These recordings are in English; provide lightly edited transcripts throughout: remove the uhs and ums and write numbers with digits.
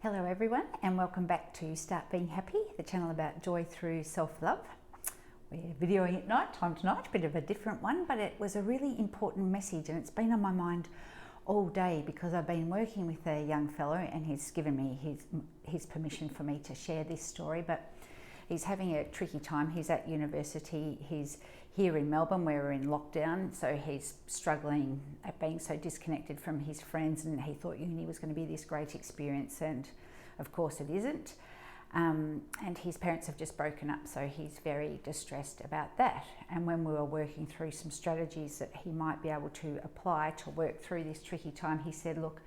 Hello everyone and welcome back to Start Being Happy, the channel about joy through self-love. We're videoing at night time tonight, a bit of a different one, but it was a really important message and it's been on my mind all day because I've been working with a young fellow and he's given me his permission for me to share this story, but he's having a tricky time. He's at university, he's here in Melbourne where we're in lockdown, so he's struggling at being so disconnected from his friends, and he thought uni was going to be this great experience, and of course it isn't. And his parents have just broken up, so he's very distressed about that. And when we were working through some strategies that he might be able to apply to work through this tricky time, he said, look,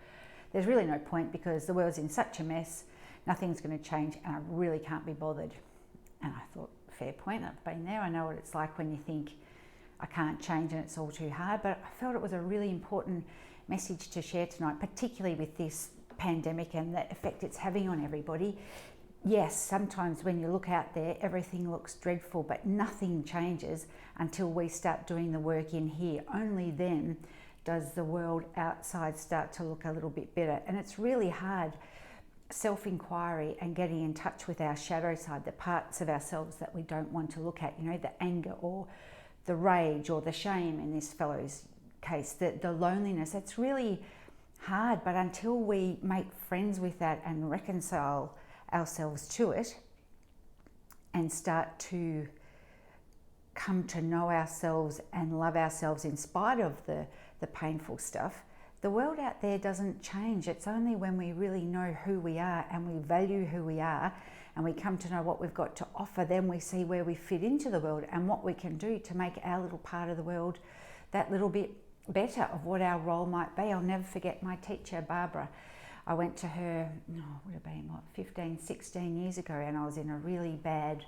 there's really no point because the world's in such a mess, nothing's going to change and I really can't be bothered. And I thought, fair point, I've been there, I know what it's like when you think I can't change and it's all too hard, but I felt it was a really important message to share tonight, particularly with this pandemic and the effect it's having on everybody. Yes, sometimes when you look out there, everything looks dreadful, but nothing changes until we start doing the work in here. Only then does the world outside start to look a little bit better. And it's really hard, self-inquiry and getting in touch with our shadow side, the parts of ourselves that we don't want to look at, you know, the anger or the rage or the shame in this fellow's case, the loneliness. It's really hard, but until we make friends with that and reconcile ourselves to it and start to come to know ourselves and love ourselves in spite of the painful stuff, the world out there doesn't change. It's only when we really know who we are and we value who we are and we come to know what we've got to offer, then we see where we fit into the world and what we can do to make our little part of the world that little bit better of what our role might be. I'll never forget my teacher, Barbara. I went to her, would have been 15, 16 years ago, and I was in a really bad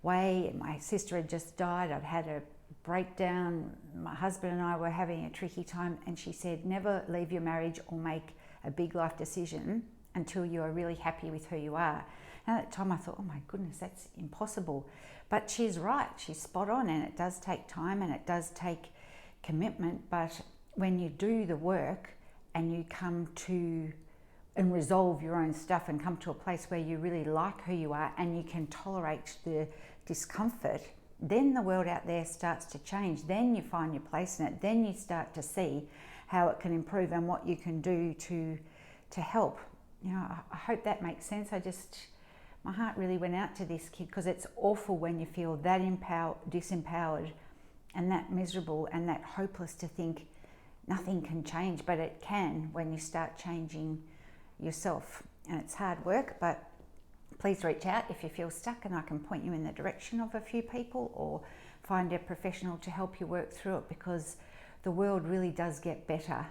way. My sister had just died. I'd had a breakdown. My husband and I were having a tricky time, and she said, never leave your marriage or make a big life decision until you are really happy with who you are. And at the time I thought, oh my goodness, that's impossible. But she's right, she's spot on, and it does take time and it does take commitment. But when you do the work and you come to and resolve your own stuff and come to a place where you really like who you are and you can tolerate the discomfort, then the world out there starts to change. Then you find your place in it. Then you start to see how it can improve and what you can do to help. You know, I hope that makes sense. My heart really went out to this kid because it's awful when you feel that disempowered and that miserable and that hopeless to think nothing can change, but it can when you start changing yourself. And it's hard work, but please reach out if you feel stuck and I can point you in the direction of a few people or find a professional to help you work through it, because the world really does get better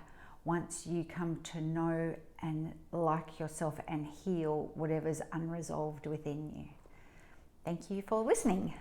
once you come to know and like yourself and heal whatever's unresolved within you. Thank you for listening.